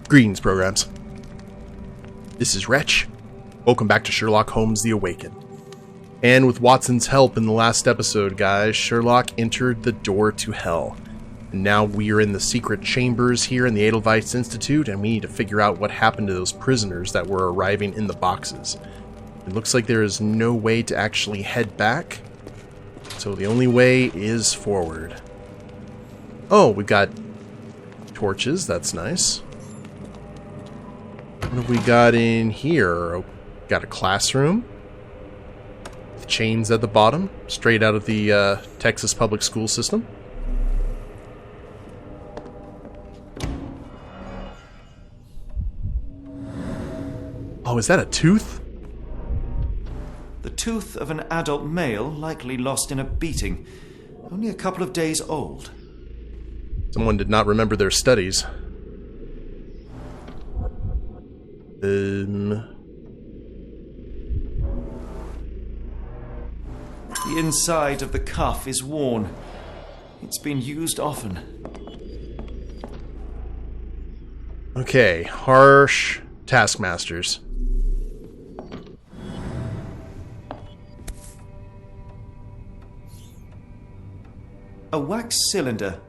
Greetings, programs. This is Wretch. Welcome back to Sherlock Holmes The Awakened. And with Watson's help in the last episode, guys, Sherlock entered the door to hell. And now we are in the secret chambers here in the Edelweiss Institute, and we need to figure out what happened to those prisoners that were arriving in the boxes. It looks like there is no way to actually head back, so the only way is forward. Oh, we've got torches, that's nice. What have we got in here? Got a classroom with chains at the bottom, straight out of the Texas public school system. Oh, is that a tooth? The tooth of an adult male, likely lost in a beating. Only a couple of days old. Someone did not remember their studies. The inside of the cuff is worn. It's been used often. Okay, harsh taskmasters. A wax cylinder.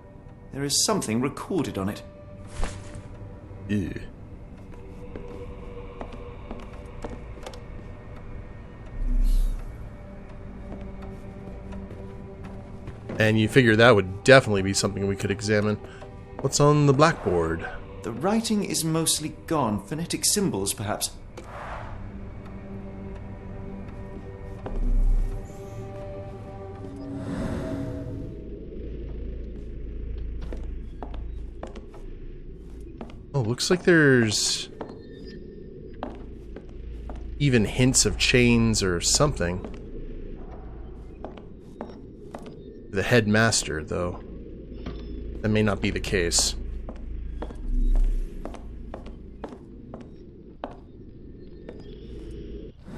There is something recorded on it. Ew. And you figure that would definitely be something we could examine. What's on the blackboard? The writing is mostly gone. Phonetic symbols, perhaps. Oh, looks like there's even hints of chains or something. The headmaster, though. That may not be the case.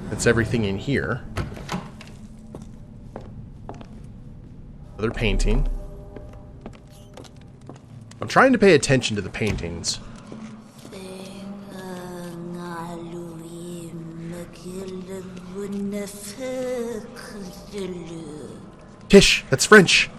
That's everything in here. Another painting. I'm trying to pay attention to the paintings. Tish, that's French.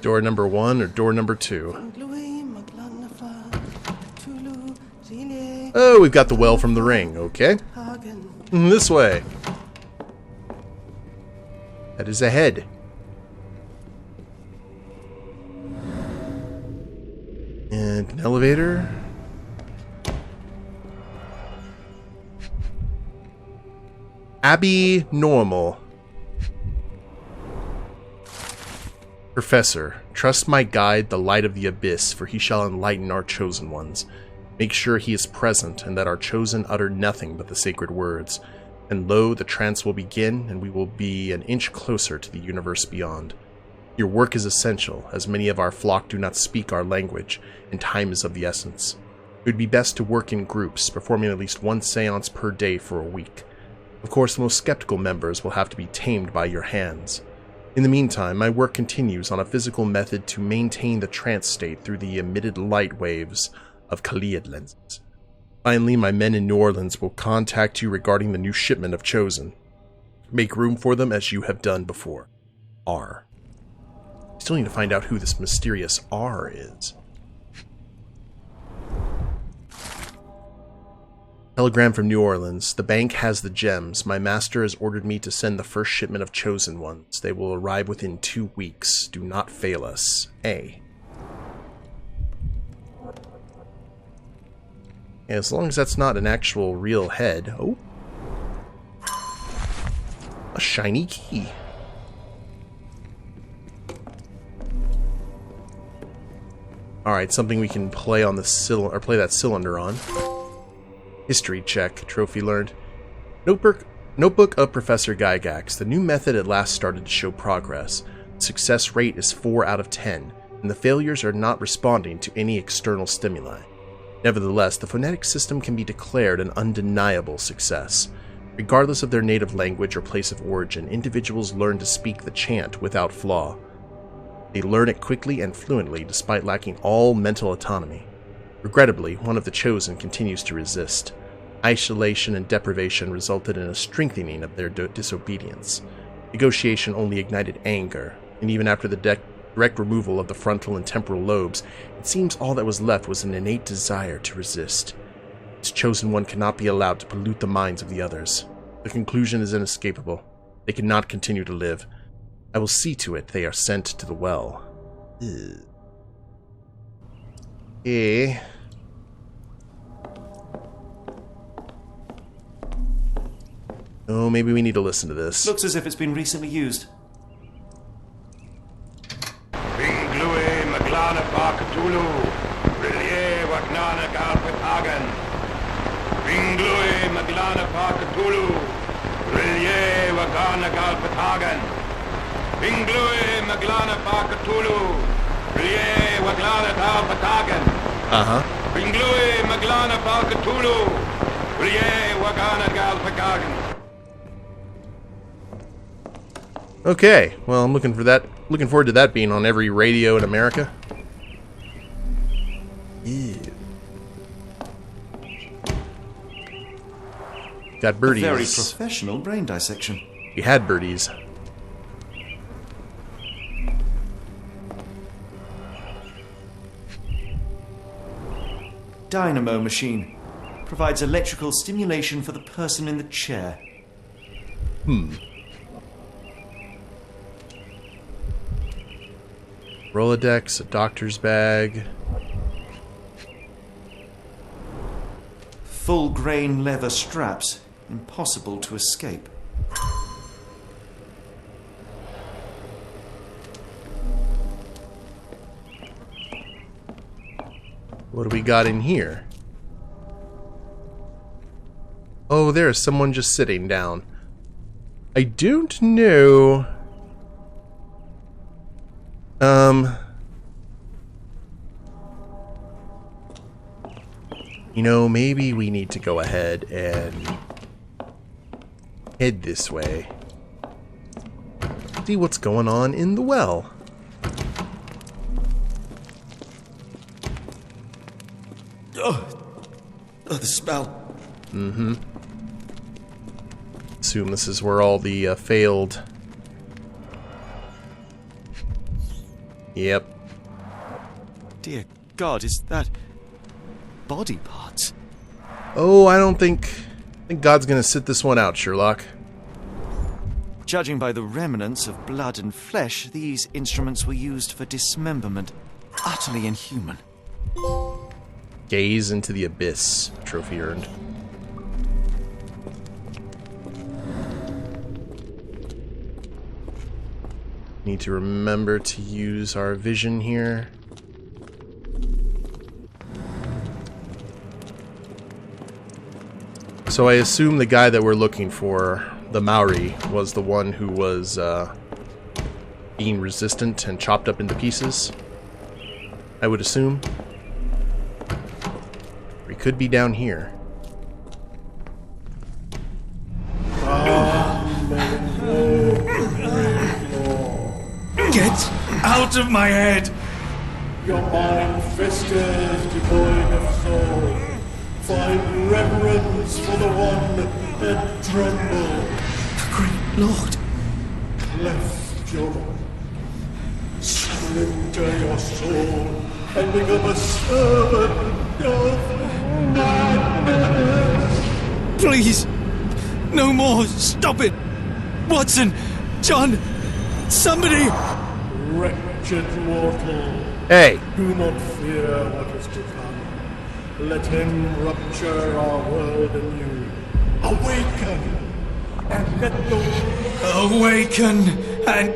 Door number 1 or door number 2? Oh, we've got the well from the ring, okay. This way. That is a head. And an elevator. Abby Normal. Professor, trust my guide, the light of the abyss, for he shall enlighten our chosen ones. Make sure he is present, and that our chosen utter nothing but the sacred words. And lo, the trance will begin, and we will be an inch closer to the universe beyond. Your work is essential, as many of our flock do not speak our language, and time is of the essence. It would be best to work in groups, performing at least one seance per day for a week. Of course, the most skeptical members will have to be tamed by your hands. In the meantime, my work continues on a physical method to maintain the trance state through the emitted light waves of Khalid lenses. Finally, my men in New Orleans will contact you regarding the new shipment of Chosen. Make room for them as you have done before. R. Still need to find out who this mysterious R is. Telegram from New Orleans. The bank has the gems. My master has ordered me to send the first shipment of chosen ones. They will arrive within 2 weeks. Do not fail us. A. As long as that's not an actual real head. Oh. A shiny key. Alright, something we can play on the cylinder, or play that cylinder on. History check. Trophy learned. Notebook of Professor Gygax. The new method at last started to show progress. The success rate is 4 out of 10, and the failures are not responding to any external stimuli. Nevertheless, the phonetic system can be declared an undeniable success. Regardless of their native language or place of origin, individuals learn to speak the chant without flaw. They learn it quickly and fluently, despite lacking all mental autonomy. Regrettably, one of the chosen continues to resist. Isolation and deprivation resulted in a strengthening of their disobedience. Negotiation only ignited anger, and even after the direct removal of the frontal and temporal lobes, it seems all that was left was an innate desire to resist. This chosen one cannot be allowed to pollute the minds of the others. The conclusion is inescapable. They cannot continue to live. I will see to it they are sent to the well. Eh. Oh, maybe we need to listen to this. Looks as if it's been recently used. Okay, well, I'm looking forward to that being on every radio in America. Ew. Got birdies. A very professional brain dissection. We had birdies. Dynamo machine. Provides electrical stimulation for the person in the chair. Rolodex, a doctor's bag. Full grain leather straps. Impossible to escape. What do we got in here? Oh, there's someone just sitting down. I don't know. You know, maybe we need to go ahead and head this way. See what's going on in the well. Oh, the smell. Assume this is where all the failed... Yep. Dear God, is that body parts? Oh, I think God's gonna sit this one out, Sherlock. Judging by the remnants of blood and flesh, these instruments were used for dismemberment. Utterly inhuman. Gaze into the abyss. Trophy earned. Need to remember to use our vision here. So I assume the guy that we're looking for, the Maori, was the one who was being resistant and chopped up into pieces. I would assume. We could be down here. Get out of my head! Your mind festers devoid of soul. Find reverence for the one that trembled. Great Lord! Left your surrender your soul and become a servant of madness. Please! No more! Stop it! Watson! John! Somebody! Wretched mortal, Hey! do not fear what is to come. Let him rupture our world anew. Awaken! And let the... Awaken and...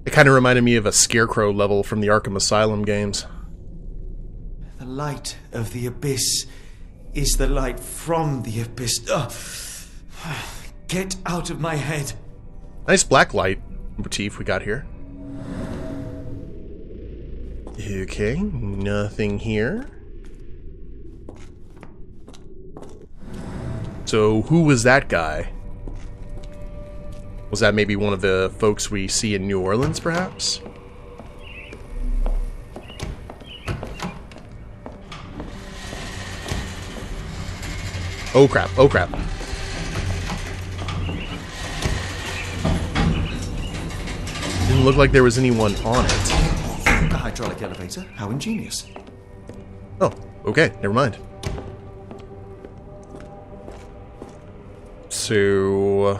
It kind of reminded me of a Scarecrow level from the Arkham Asylum games. The light of the abyss is the light from the abyss. Get out of my head. Nice black light motif we got here. Okay, nothing here. So, who was that guy? Was that maybe one of the folks we see in New Orleans, perhaps? Oh crap, oh crap. Didn't look like there was anyone on it. A hydraulic elevator? How ingenious. Oh, okay, never mind. So...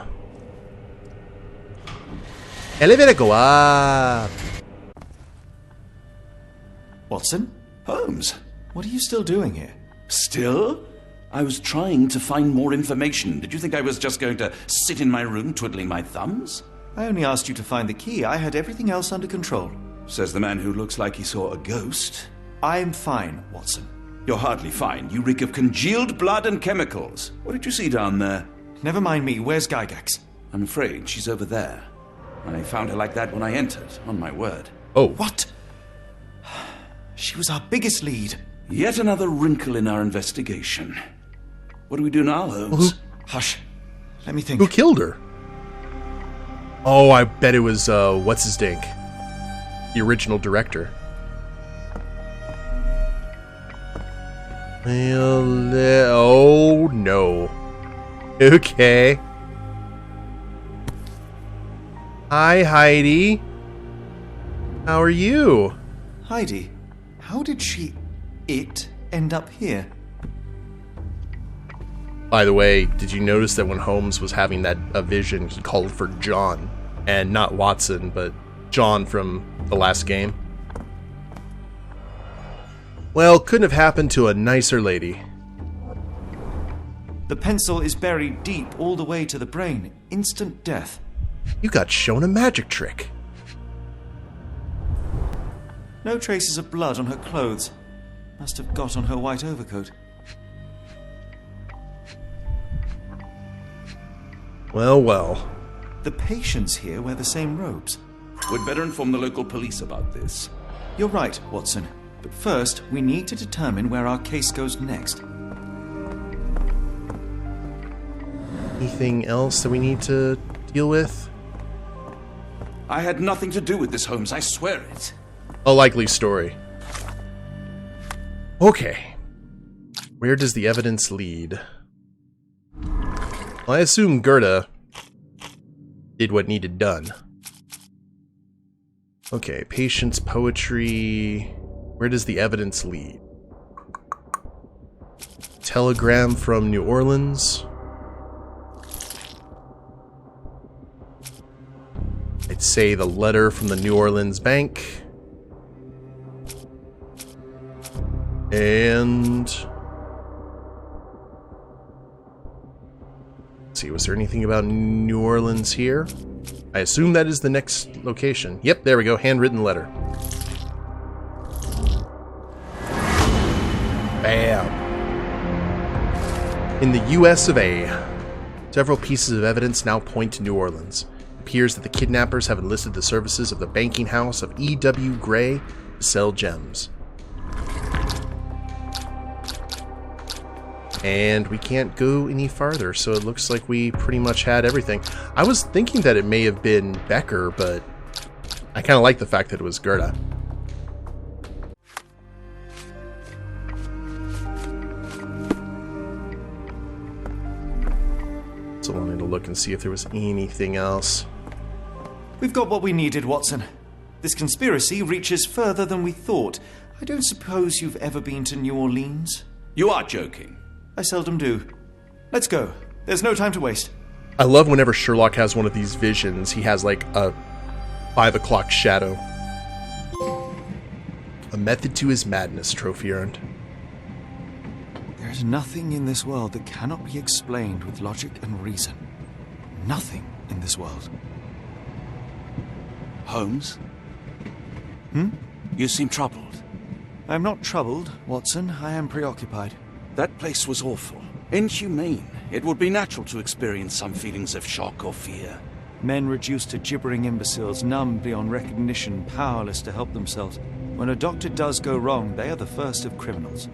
elevator go up! Watson? Holmes? What are you still doing here? Still? I was trying to find more information. Did you think I was just going to sit in my room twiddling my thumbs? I only asked you to find the key. I had everything else under control. Says the man who looks like he saw a ghost. I'm fine, Watson. You're hardly fine. You reek of congealed blood and chemicals. What did you see down there? Never mind me. Where's Gygax? I'm afraid she's over there. I found her like that when I entered, on my word. Oh. What? She was our biggest lead. Yet another wrinkle in our investigation. What do we do now, Holmes? Hush. Let me think. Who killed her? Oh, I bet it was, what's-his-dink? The original director. Well, oh, no. Okay. Hi, Heidi. How are you? Heidi, how did it end up here? By the way, did you notice that when Holmes was having a vision, he called for John? And not Watson, but John from the last game? Well, couldn't have happened to a nicer lady. The pencil is buried deep all the way to the brain. Instant death. You got shown a magic trick. No traces of blood on her clothes. Must have got on her white overcoat. Well, well. The patients here wear the same robes. We'd better inform the local police about this. You're right, Watson. But first, we need to determine where our case goes next. Anything else that we need to deal with? I had nothing to do with this, Holmes. I swear it. A likely story. Okay. Where does the evidence lead? Well, I assume Gerda did what needed done. Okay, patience, poetry. Where does the evidence lead? Telegram from New Orleans. I'd say the letter from the New Orleans bank. And... let's see, was there anything about New Orleans here? I assume that is the next location. Yep, there we go, handwritten letter. Bam. In the US of A, several pieces of evidence now point to New Orleans. It appears that the kidnappers have enlisted the services of the banking house of E.W. Gray to sell gems. And we can't go any farther, so it looks like we pretty much had everything. I was thinking that it may have been Becker, but I kind of like the fact that it was Gerda. So I wanted to look and see if there was anything else. We've got what we needed, Watson. This conspiracy reaches further than we thought. I don't suppose you've ever been to New Orleans? You are joking. I seldom do. Let's go. There's no time to waste. I love whenever Sherlock has one of these visions, he has like a 5 o'clock shadow. A method to his madness, trophy earned. There's nothing in this world that cannot be explained with logic and reason. Nothing in this world. Holmes? Hmm? You seem troubled. I'm not troubled, Watson. I am preoccupied. That place was awful. Inhumane. It would be natural to experience some feelings of shock or fear. Men reduced to gibbering imbeciles, numb beyond recognition, powerless to help themselves. When a doctor does go wrong, they are the first of criminals.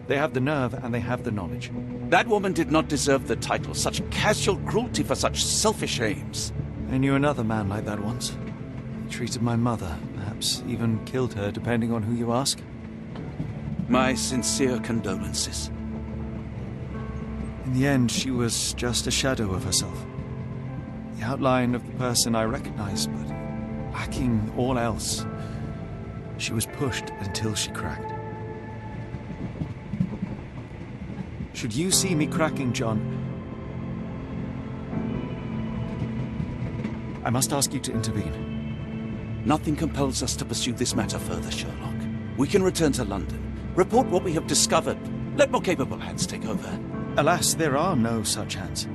They have the nerve and they have the knowledge. That woman did not deserve the title. Such casual cruelty for such selfish aims. I knew another man like that once. He treated my mother, perhaps even killed her, depending on who you ask. My sincere condolences. In the end, she was just a shadow of herself. The outline of the person I recognized, but lacking all else. She was pushed until she cracked. Should you see me cracking, John, I must ask you to intervene. Nothing compels us to pursue this matter further, Sherlock. We can return to London, report what we have discovered. Let more capable hands take over. Alas, there are no such hands.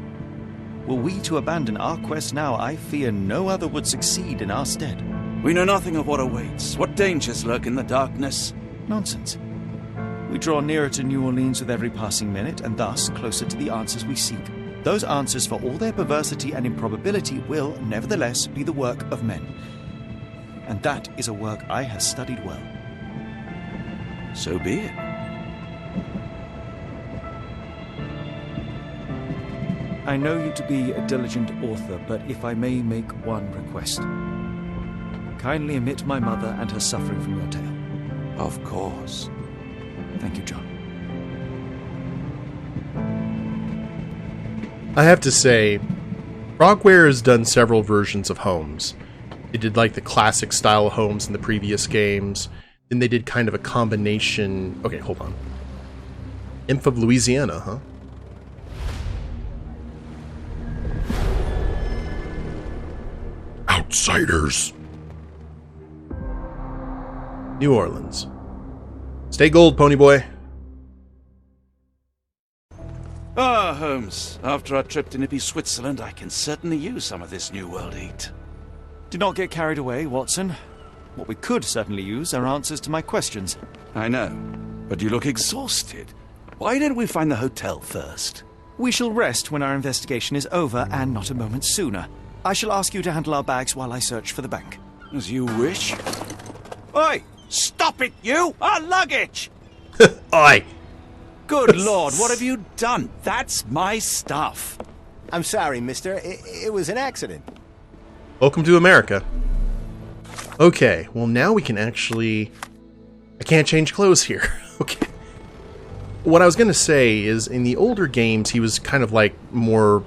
Were we to abandon our quest now, I fear no other would succeed in our stead. We know nothing of what awaits, what dangers lurk in the darkness. Nonsense. We draw nearer to New Orleans with every passing minute, and thus closer to the answers we seek. Those answers, for all their perversity and improbability, will, nevertheless, be the work of men. And that is a work I have studied well. So be it. I know you to be a diligent author, but if I may make one request. Kindly omit my mother and her suffering from your tale. Of course. Thank you, John. I have to say, Frogware has done several versions of Holmes. They did like the classic style Holmes in the previous games. Then they did kind of a combination... Okay, hold on. Imp of Louisiana, huh? Outsiders. New Orleans. Stay gold, pony boy. Ah, Holmes. After our trip to nippy Switzerland, I can certainly use some of this New World heat. Do not get carried away, Watson. What we could certainly use are answers to my questions. I know, but you look exhausted. Why don't we find the hotel first? We shall rest when our investigation is over, and not a moment sooner. I shall ask you to handle our bags while I search for the bank. As you wish. Oi! Stop it, you! Our luggage! Oi! Good Lord, what have you done? That's my stuff. I'm sorry, mister. It was an accident. Welcome to America. Okay, well now we can actually... I can't change clothes here. Okay. What I was going to say is, in the older games, he was kind of like more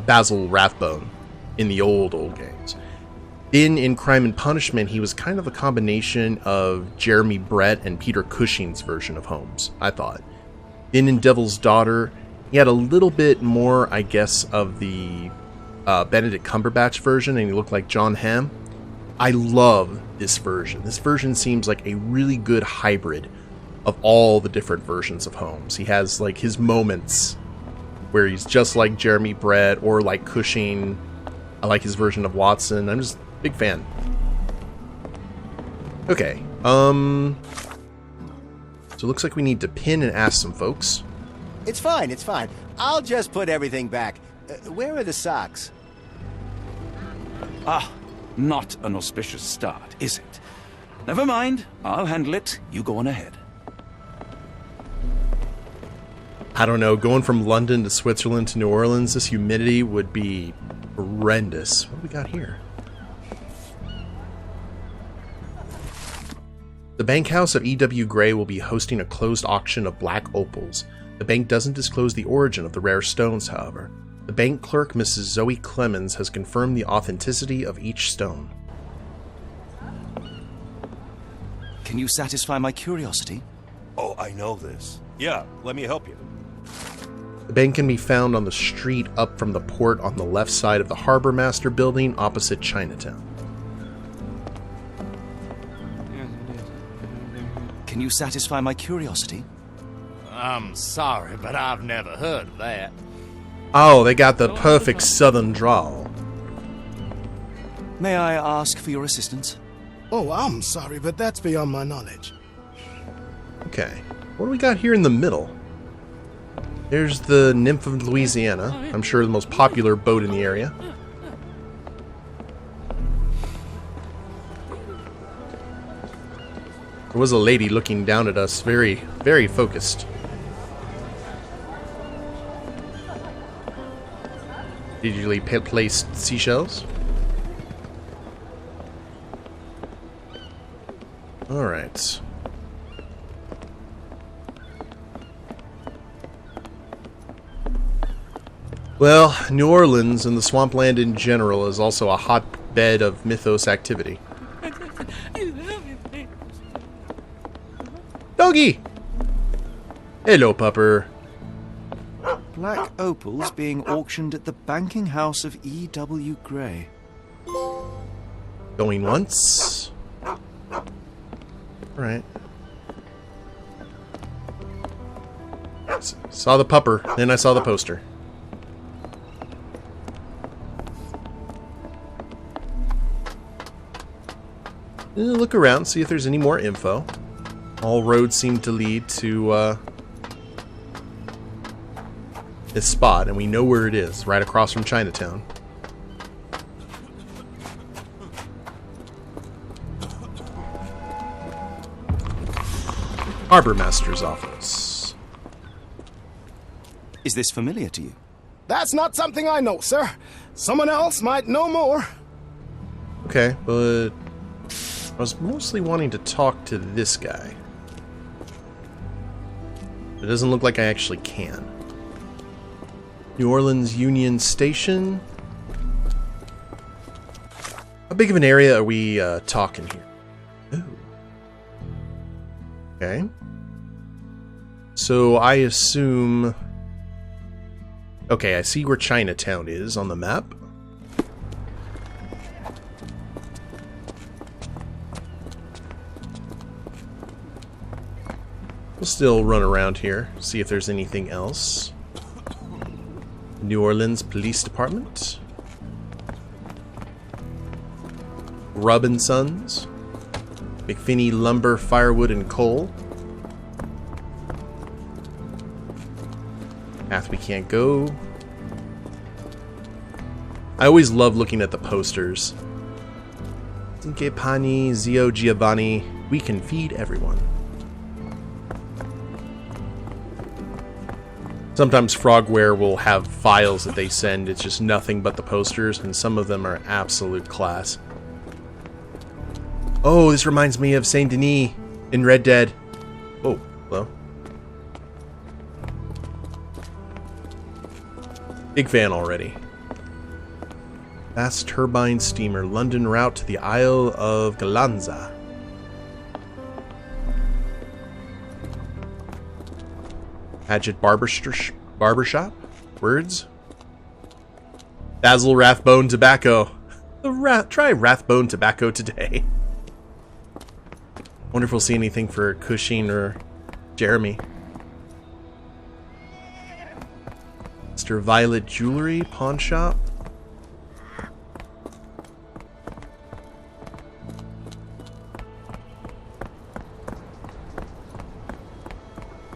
Basil Rathbone in the old games. In Crime and Punishment, he was kind of a combination of Jeremy Brett and Peter Cushing's version of Holmes, I thought. In Devil's Daughter, he had a little bit more, I guess, of the Benedict Cumberbatch version, and he looked like John Hamm. I love this version. This version seems like a really good hybrid of all the different versions of Holmes. He has like his moments where he's just like Jeremy Brett or like Cushing. I like his version of Watson. I'm just a big fan. Okay. So it looks like we need to pin and ask some folks. It's fine, it's fine. I'll just put everything back. Where are the socks? Ah, not an auspicious start, is it? Never mind. I'll handle it. You go on ahead. I don't know, going from London to Switzerland to New Orleans, this humidity would be horrendous. What do we got here? The bank house of E.W. Gray will be hosting a closed auction of black opals. The bank doesn't disclose the origin of the rare stones, however. The bank clerk, Mrs. Zoe Clemens, has confirmed the authenticity of each stone. Can you satisfy my curiosity? Oh, I know this. Yeah, let me help you. The bank can be found on the street up from the port on the left side of the Harbor Master building opposite Chinatown. Can you satisfy my curiosity? I'm sorry, but I've never heard of that. Oh, they got the perfect southern drawl. May I ask for your assistance? Oh, I'm sorry, but that's beyond my knowledge. Okay, what do we got here in the middle? There's the Nymph of Louisiana. I'm sure the most popular boat in the area. There was a lady looking down at us, very, very focused. Digitally placed seashells. Alright. Well, New Orleans and the swampland in general is also a hotbed of mythos activity. Doggy! Hello, pupper. Black opals being auctioned at the banking house of E.W. Gray. Going once. Alright. Saw the pupper, then I saw the poster. Look around, see if there's any more info. All roads seem to lead to this spot, and we know where it is, right across from Chinatown. Harbor Master's office. Is this familiar to you? That's not something I know, sir. Someone else might know more. Okay, but I was mostly wanting to talk to this guy. It doesn't look like I actually can. New Orleans Union Station. How big of an area are we talking here? Ooh. Okay. So I assume... Okay, I see where Chinatown is on the map. We'll still run around here, see if there's anything else. New Orleans Police Department. Robinsons. McFinney Lumber, Firewood, and Coal. Path we can't go. I always love looking at the posters. Zinke Pani, Zio Giovanni, we can feed everyone. Sometimes Frogware will have files that they send, it's just nothing but the posters, and some of them are absolute class. Oh, this reminds me of Saint Denis in Red Dead. Oh, hello. Big fan already. Fast turbine steamer, London route to the Isle of Galanza. Paget Barbershop? Words? Basil Rathbone Tobacco. Try Rathbone Tobacco today. Wonder if we'll see anything for Cushing or Jeremy. Mr. Violet Jewelry Pawn Shop.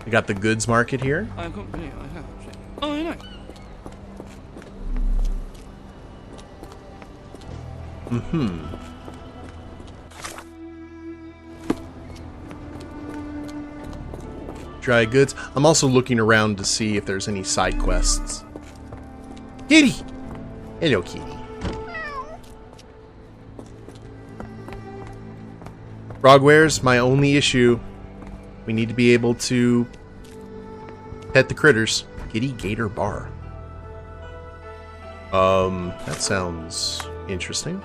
We got the goods market here. Oh, I know. Mm-hmm. Dry goods. I'm also looking around to see if there's any side quests. Kitty! Hello, kitty. Frogware's my only issue. We need to be able to pet the critters. Kitty Gator Bar. That sounds interesting.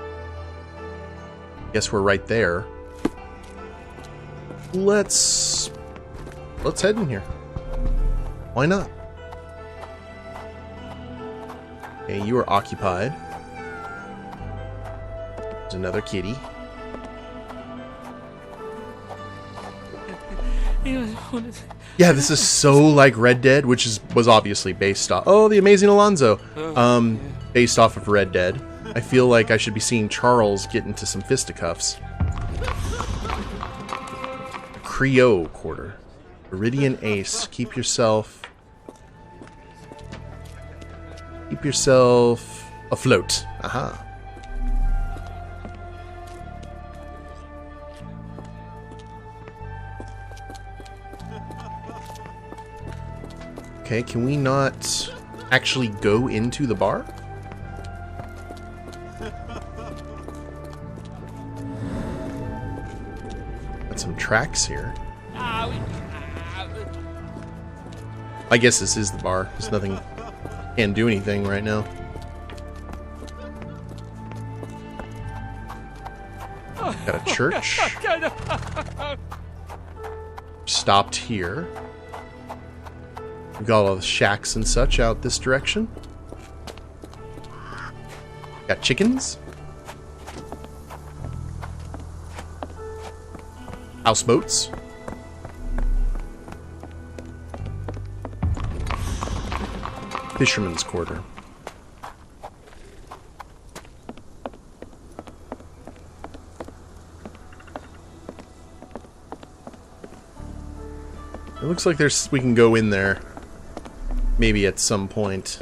Guess we're right there. Let's head in here. Why not? Okay, you are occupied. There's another kitty. Yeah, this is so like Red Dead, which was obviously based off... Oh, The Amazing Alonzo. Based off of Red Dead. I feel like I should be seeing Charles get into some fisticuffs. Creo Quarter. Iridian Ace. Keep yourself afloat. Aha. Okay, can we not actually go into the bar? Got some tracks here. I guess this is the bar. There's nothing... Can't do anything right now. Got a church. Stopped here. We've got all the shacks and such out this direction. Got chickens. Houseboats. Fisherman's quarter. It looks like we can go in there. Maybe at some point.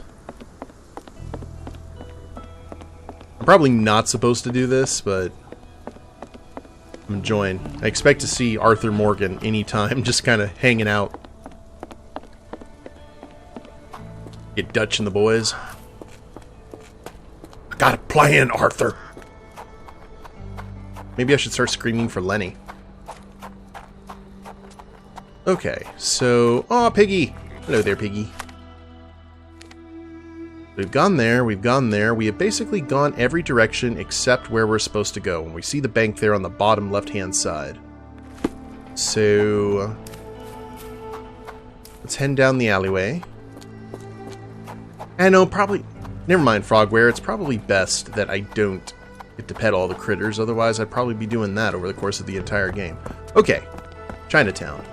I'm probably not supposed to do this, but I'm enjoying. I expect to see Arthur Morgan anytime, just kind of hanging out. Get Dutch and the boys. I got a plan, Arthur. Maybe I should start screaming for Lenny. Okay, so... Aw, Piggy! Hello there, Piggy. We've gone there, we've gone there. We have basically gone every direction except where we're supposed to go. And we see the bank there on the bottom left-hand side. So... let's head down the alleyway. And no, probably... Never mind, Frogware. It's probably best that I don't get to pet all the critters. Otherwise, I'd probably be doing that over the course of the entire game. Okay. Chinatown.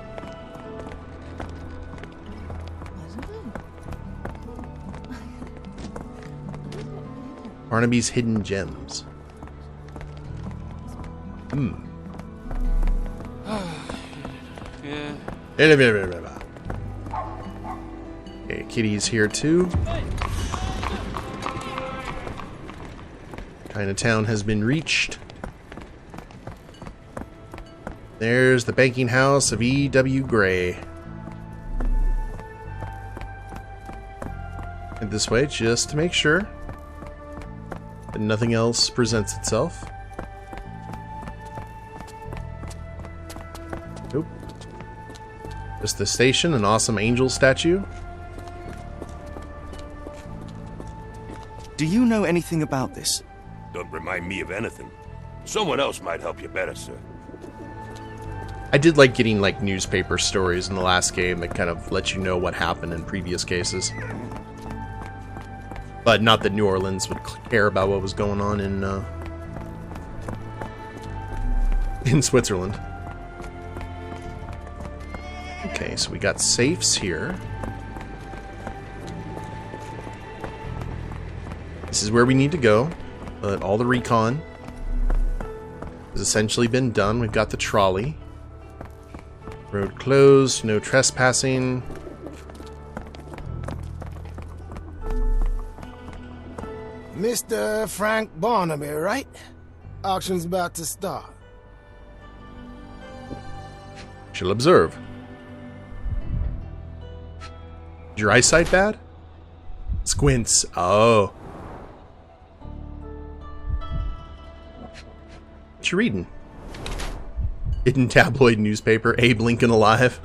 Barnaby's Hidden Gems. Okay, Kitty's here too. Chinatown has been reached. There's the banking house of E.W. Gray. Head this way just to make sure that nothing else presents itself. Nope. Just the station, an awesome angel statue. Do you know anything about this? Don't remind me of anything. Someone else might help you better, sir. I did like getting like newspaper stories in the last game that kind of let you know what happened in previous cases. But not that New Orleans would care about what was going on in Switzerland. Okay, so we got safes here. This is where we need to go. But all the recon has essentially been done. We've got the trolley. Road closed, no trespassing. Mr. Frank Barnaby, right? Auction's about to start. Shall observe. Is your eyesight bad? Squints. Oh. What you reading? Hidden tabloid newspaper, Abe Lincoln Alive.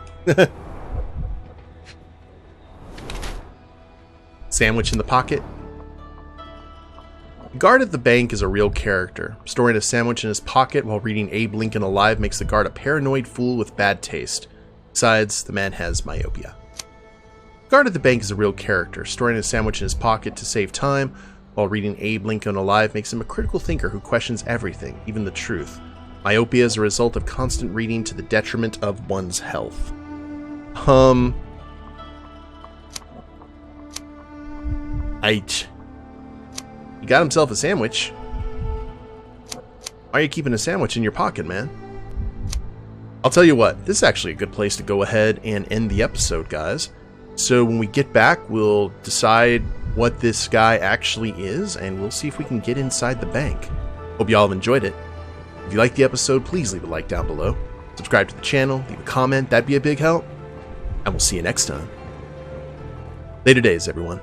Sandwich in the pocket. The guard at the bank is a real character. Storing a sandwich in his pocket while reading Abe Lincoln Alive makes the guard a paranoid fool with bad taste. Besides, the man has myopia. The guard at the bank is a real character. Storing a sandwich in his pocket to save time while reading Abe Lincoln Alive makes him a critical thinker who questions everything, even the truth. Myopia is a result of constant reading to the detriment of one's health. He got himself a sandwich. Why are you keeping a sandwich in your pocket, man? I'll tell you what, this is actually a good place to go ahead and end the episode, guys. So when we get back, we'll decide what this guy actually is, and we'll see if we can get inside the bank. Hope y'all have enjoyed it. If you liked the episode, please leave a like down below. Subscribe to the channel, leave a comment, that'd be a big help. And we'll see you next time. Later days, everyone.